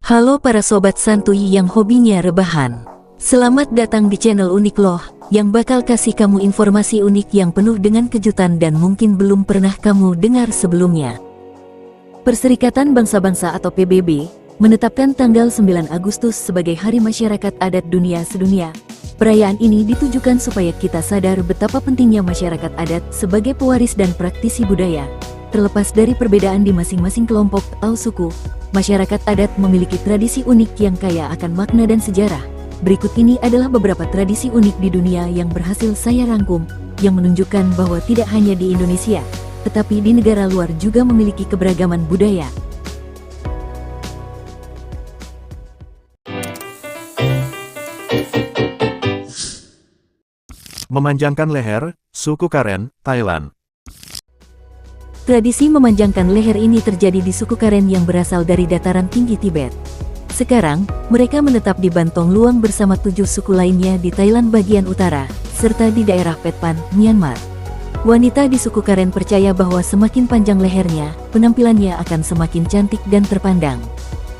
Halo para sobat santuy yang hobinya rebahan. Selamat datang di channel Unik Loh, yang bakal kasih kamu informasi unik yang penuh dengan kejutan dan mungkin belum pernah kamu dengar sebelumnya. Perserikatan Bangsa-Bangsa atau PBB menetapkan tanggal 9 Agustus sebagai Hari Masyarakat Adat Dunia Sedunia. Perayaan ini ditujukan supaya kita sadar betapa pentingnya masyarakat adat sebagai pewaris dan praktisi budaya. Terlepas dari perbedaan di masing-masing kelompok atau suku, masyarakat adat memiliki tradisi unik yang kaya akan makna dan sejarah. Berikut ini adalah beberapa tradisi unik di dunia yang berhasil saya rangkum, yang menunjukkan bahwa tidak hanya di Indonesia, tetapi di negara luar juga memiliki keberagaman budaya. Memanjangkan leher, suku Karen, Thailand. Tradisi memanjangkan leher ini terjadi di suku Karen yang berasal dari dataran tinggi Tibet. Sekarang, mereka menetap di Bantong Luang bersama 7 suku lainnya di Thailand bagian utara, serta di daerah Petpan, Myanmar. Wanita di suku Karen percaya bahwa semakin panjang lehernya, penampilannya akan semakin cantik dan terpandang.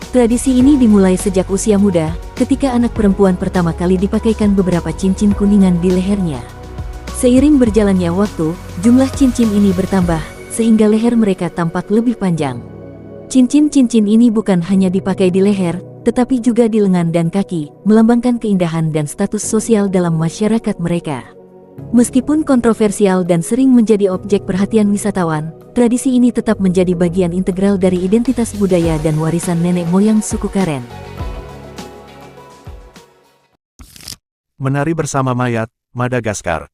Tradisi ini dimulai sejak usia muda, ketika anak perempuan pertama kali dipakaikan beberapa cincin kuningan di lehernya. Seiring berjalannya waktu, jumlah cincin ini bertambah, sehingga leher mereka tampak lebih panjang. Cincin-cincin ini bukan hanya dipakai di leher, tetapi juga di lengan dan kaki, melambangkan keindahan dan status sosial dalam masyarakat mereka. Meskipun kontroversial dan sering menjadi objek perhatian wisatawan, tradisi ini tetap menjadi bagian integral dari identitas budaya dan warisan nenek moyang suku Karen. Menari bersama mayat, Madagaskar.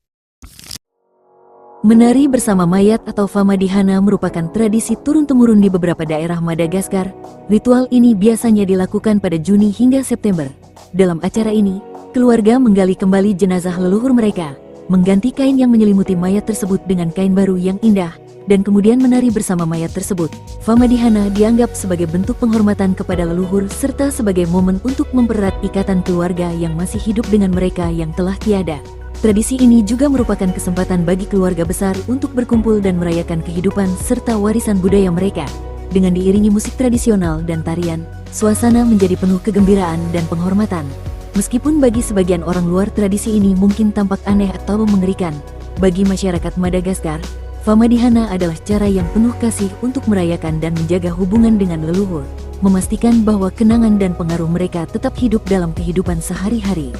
Menari bersama mayat atau Famadihana merupakan tradisi turun-temurun di beberapa daerah Madagaskar. Ritual ini biasanya dilakukan pada Juni hingga September. Dalam acara ini, keluarga menggali kembali jenazah leluhur mereka, mengganti kain yang menyelimuti mayat tersebut dengan kain baru yang indah, dan kemudian menari bersama mayat tersebut. Famadihana dianggap sebagai bentuk penghormatan kepada leluhur serta sebagai momen untuk mempererat ikatan keluarga yang masih hidup dengan mereka yang telah tiada. Tradisi ini juga merupakan kesempatan bagi keluarga besar untuk berkumpul dan merayakan kehidupan serta warisan budaya mereka. Dengan diiringi musik tradisional dan tarian, suasana menjadi penuh kegembiraan dan penghormatan. Meskipun bagi sebagian orang luar tradisi ini mungkin tampak aneh atau mengerikan, bagi masyarakat Madagaskar, Famadihana adalah cara yang penuh kasih untuk merayakan dan menjaga hubungan dengan leluhur, memastikan bahwa kenangan dan pengaruh mereka tetap hidup dalam kehidupan sehari-hari.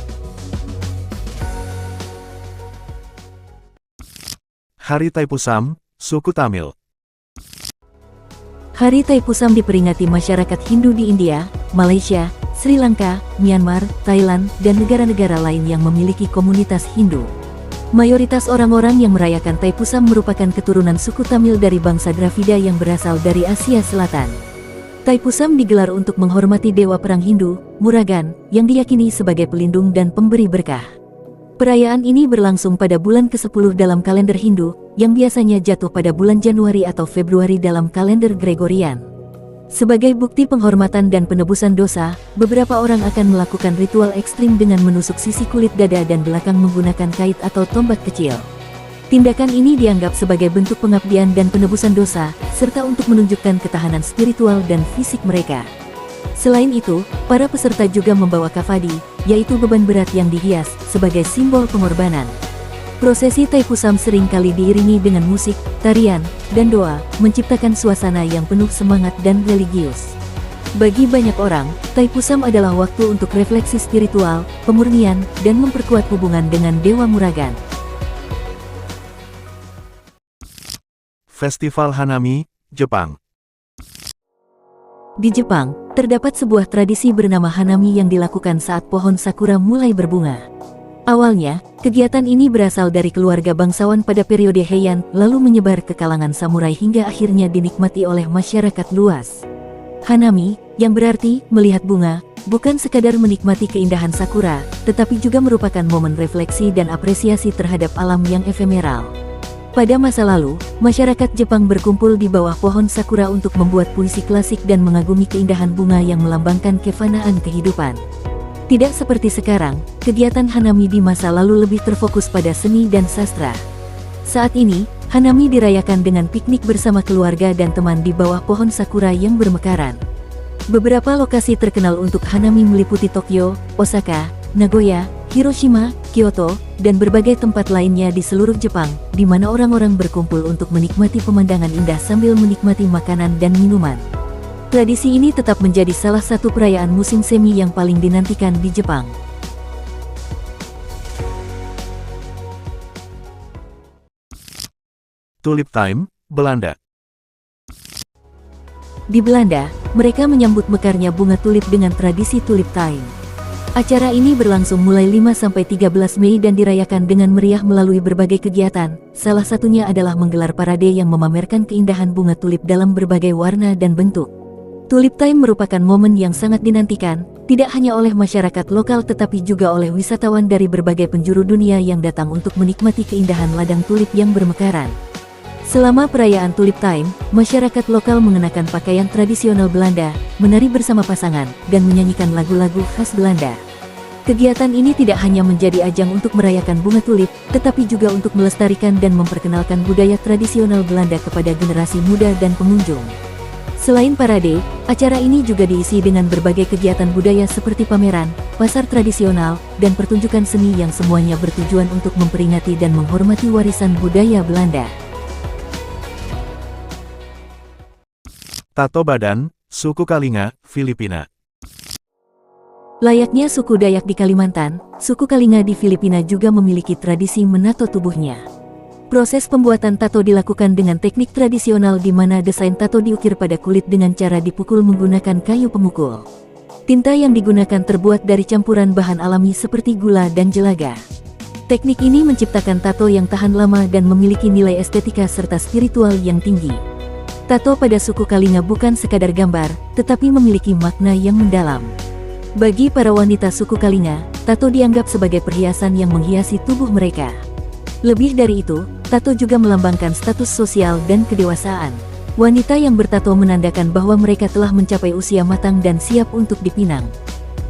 Hari Thaipusam, suku Tamil. Hari Thaipusam diperingati masyarakat Hindu di India, Malaysia, Sri Lanka, Myanmar, Thailand, dan negara-negara lain yang memiliki komunitas Hindu. Mayoritas orang-orang yang merayakan Thaipusam merupakan keturunan suku Tamil dari bangsa Dravida yang berasal dari Asia Selatan. Thaipusam digelar untuk menghormati dewa perang Hindu, Murugan, yang diyakini sebagai pelindung dan pemberi berkah. Perayaan ini berlangsung pada bulan ke-10 dalam kalender Hindu, yang biasanya jatuh pada bulan Januari atau Februari dalam kalender Gregorian. Sebagai bukti penghormatan dan penebusan dosa, beberapa orang akan melakukan ritual ekstrim dengan menusuk sisi kulit dada dan belakang menggunakan kait atau tombak kecil. Tindakan ini dianggap sebagai bentuk pengabdian dan penebusan dosa, serta untuk menunjukkan ketahanan spiritual dan fisik mereka. Selain itu, para peserta juga membawa kafadi, yaitu beban berat yang dihias, sebagai simbol pengorbanan. Prosesi Thaipusam sering kali diiringi dengan musik, tarian, dan doa, menciptakan suasana yang penuh semangat dan religius. Bagi banyak orang, Thaipusam adalah waktu untuk refleksi spiritual, pemurnian, dan memperkuat hubungan dengan Dewa Murugan. Festival Hanami, Jepang. Di Jepang, terdapat sebuah tradisi bernama Hanami yang dilakukan saat pohon sakura mulai berbunga. Awalnya, kegiatan ini berasal dari keluarga bangsawan pada periode Heian, lalu menyebar ke kalangan samurai hingga akhirnya dinikmati oleh masyarakat luas. Hanami, yang berarti melihat bunga, bukan sekadar menikmati keindahan sakura, tetapi juga merupakan momen refleksi dan apresiasi terhadap alam yang efemeral. Pada masa lalu, masyarakat Jepang berkumpul di bawah pohon sakura untuk membuat puisi klasik dan mengagumi keindahan bunga yang melambangkan kefanaan kehidupan. Tidak seperti sekarang, kegiatan Hanami di masa lalu lebih terfokus pada seni dan sastra. Saat ini, Hanami dirayakan dengan piknik bersama keluarga dan teman di bawah pohon sakura yang bermekaran. Beberapa lokasi terkenal untuk hanami meliputi Tokyo, Osaka, Nagoya, Hiroshima, Kyoto, dan berbagai tempat lainnya di seluruh Jepang, di mana orang-orang berkumpul untuk menikmati pemandangan indah sambil menikmati makanan dan minuman. Tradisi ini tetap menjadi salah satu perayaan musim semi yang paling dinantikan di Jepang. Tulip Time, Belanda. Di Belanda, mereka menyambut mekarnya bunga tulip dengan tradisi Tulip Time. Acara ini berlangsung mulai 5-13 Mei dan dirayakan dengan meriah melalui berbagai kegiatan, salah satunya adalah menggelar parade yang memamerkan keindahan bunga tulip dalam berbagai warna dan bentuk. Tulip Time merupakan momen yang sangat dinantikan, tidak hanya oleh masyarakat lokal tetapi juga oleh wisatawan dari berbagai penjuru dunia yang datang untuk menikmati keindahan ladang tulip yang bermekaran. Selama perayaan Tulip Time, masyarakat lokal mengenakan pakaian tradisional Belanda, menari bersama pasangan, dan menyanyikan lagu-lagu khas Belanda. Kegiatan ini tidak hanya menjadi ajang untuk merayakan bunga tulip, tetapi juga untuk melestarikan dan memperkenalkan budaya tradisional Belanda kepada generasi muda dan pengunjung. Selain parade, acara ini juga diisi dengan berbagai kegiatan budaya seperti pameran, pasar tradisional, dan pertunjukan seni yang semuanya bertujuan untuk memperingati dan menghormati warisan budaya Belanda. Tato badan, suku Kalinga, Filipina. Layaknya suku Dayak di Kalimantan, suku Kalinga di Filipina juga memiliki tradisi menato tubuhnya. Proses pembuatan tato dilakukan dengan teknik tradisional di mana desain tato diukir pada kulit dengan cara dipukul menggunakan kayu pemukul. Tinta yang digunakan terbuat dari campuran bahan alami seperti gula dan jelaga. Teknik ini menciptakan tato yang tahan lama dan memiliki nilai estetika serta spiritual yang tinggi. Tato pada suku Kalinga bukan sekadar gambar, tetapi memiliki makna yang mendalam. Bagi para wanita suku Kalinga, tato dianggap sebagai perhiasan yang menghiasi tubuh mereka. Lebih dari itu, tato juga melambangkan status sosial dan kedewasaan. Wanita yang bertato menandakan bahwa mereka telah mencapai usia matang dan siap untuk dipinang.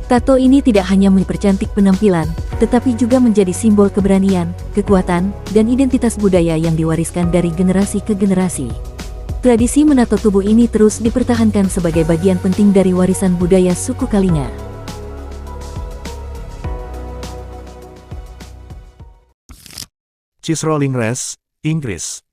Tato ini tidak hanya mempercantik penampilan, tetapi juga menjadi simbol keberanian, kekuatan, dan identitas budaya yang diwariskan dari generasi ke generasi. Tradisi menato tubuh ini terus dipertahankan sebagai bagian penting dari warisan budaya suku Kalinga. Cheese Rolling Race, Inggris.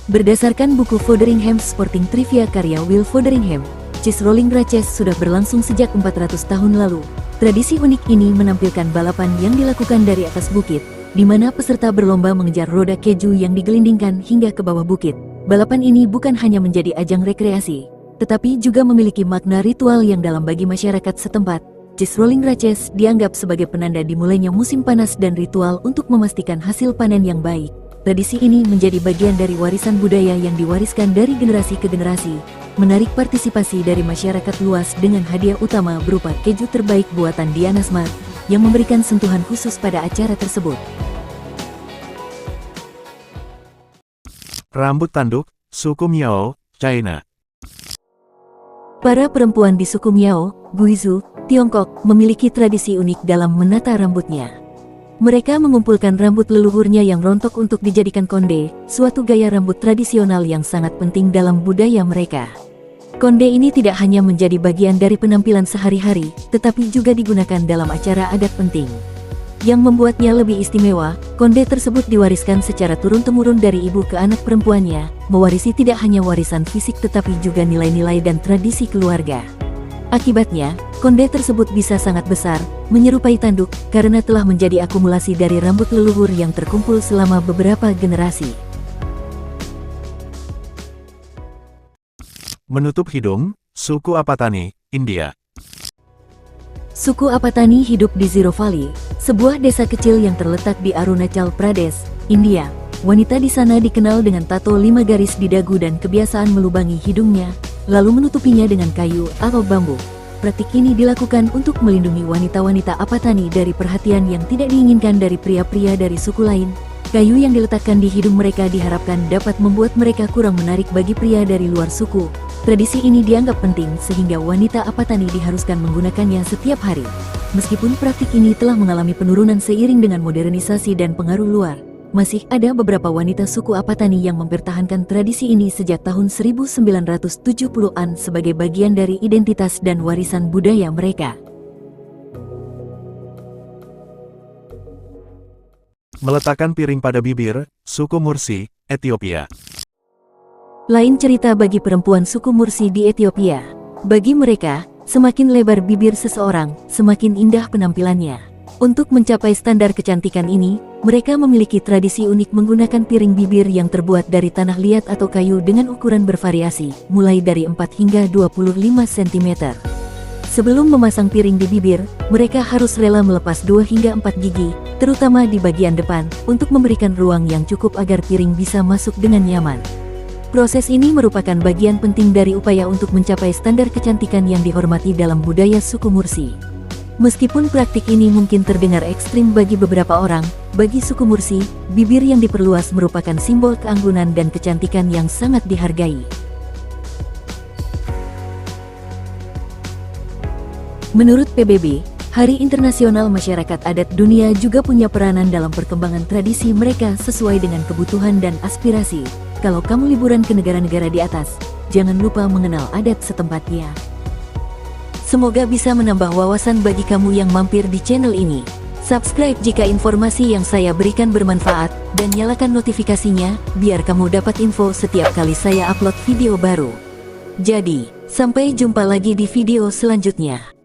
Berdasarkan buku Fotheringham Sporting Trivia karya Will Fotheringham, Cheese Rolling Races sudah berlangsung sejak 400 tahun lalu. Tradisi unik ini menampilkan balapan yang dilakukan dari atas bukit, di mana peserta berlomba mengejar roda keju yang digelindingkan hingga ke bawah bukit. Balapan ini bukan hanya menjadi ajang rekreasi, tetapi juga memiliki makna ritual yang dalam bagi masyarakat setempat. Cheese Rolling Races dianggap sebagai penanda dimulainya musim panas dan ritual untuk memastikan hasil panen yang baik. Tradisi ini menjadi bagian dari warisan budaya yang diwariskan dari generasi ke generasi, menarik partisipasi dari masyarakat luas dengan hadiah utama berupa keju terbaik buatan Diana Smart, yang memberikan sentuhan khusus pada acara tersebut. Rambut tanduk, suku Miao, China. Para perempuan di suku Miao, Guizhou, Tiongkok, memiliki tradisi unik dalam menata rambutnya. Mereka mengumpulkan rambut leluhurnya yang rontok untuk dijadikan konde, suatu gaya rambut tradisional yang sangat penting dalam budaya mereka. Konde ini tidak hanya menjadi bagian dari penampilan sehari-hari, tetapi juga digunakan dalam acara adat penting. Yang membuatnya lebih istimewa, konde tersebut diwariskan secara turun-temurun dari ibu ke anak perempuannya, mewarisi tidak hanya warisan fisik tetapi juga nilai-nilai dan tradisi keluarga. Akibatnya, konde tersebut bisa sangat besar, menyerupai tanduk, karena telah menjadi akumulasi dari rambut leluhur yang terkumpul selama beberapa generasi. Menutup hidung, suku Apatani, India. Suku Apatani hidup di Zero Valley, sebuah desa kecil yang terletak di Arunachal Pradesh, India. Wanita di sana dikenal dengan tato 5 garis di dagu dan kebiasaan melubangi hidungnya, lalu menutupinya dengan kayu atau bambu. Praktik ini dilakukan untuk melindungi wanita-wanita Apatani dari perhatian yang tidak diinginkan dari pria-pria dari suku lain. Kayu yang diletakkan di hidung mereka diharapkan dapat membuat mereka kurang menarik bagi pria dari luar suku. Tradisi ini dianggap penting sehingga wanita Apatani diharuskan menggunakannya setiap hari. Meskipun praktik ini telah mengalami penurunan seiring dengan modernisasi dan pengaruh luar, Masih ada beberapa wanita suku Apatani yang mempertahankan tradisi ini sejak tahun 1970-an sebagai bagian dari identitas dan warisan budaya mereka. Meletakkan piring pada bibir, suku Mursi, Ethiopia. Lain cerita bagi perempuan suku Mursi di Ethiopia. Bagi mereka, semakin lebar bibir seseorang, semakin indah penampilannya. Untuk mencapai standar kecantikan ini, mereka memiliki tradisi unik menggunakan piring bibir yang terbuat dari tanah liat atau kayu dengan ukuran bervariasi, mulai dari 4 hingga 25 cm. Sebelum memasang piring di bibir, mereka harus rela melepas 2 hingga 4 gigi, terutama di bagian depan, untuk memberikan ruang yang cukup agar piring bisa masuk dengan nyaman. Proses ini merupakan bagian penting dari upaya untuk mencapai standar kecantikan yang dihormati dalam budaya suku Mursi. Meskipun praktik ini mungkin terdengar ekstrim bagi beberapa orang, bagi suku Mursi, bibir yang diperluas merupakan simbol keanggunan dan kecantikan yang sangat dihargai. Menurut PBB, Hari Internasional Masyarakat Adat Dunia juga punya peranan dalam perkembangan tradisi mereka sesuai dengan kebutuhan dan aspirasi. Kalau kamu liburan ke negara-negara di atas, jangan lupa mengenal adat setempatnya. Semoga bisa menambah wawasan bagi kamu yang mampir di channel ini. Subscribe jika informasi yang saya berikan bermanfaat, dan nyalakan notifikasinya, biar kamu dapat info setiap kali saya upload video baru. Jadi, sampai jumpa lagi di video selanjutnya.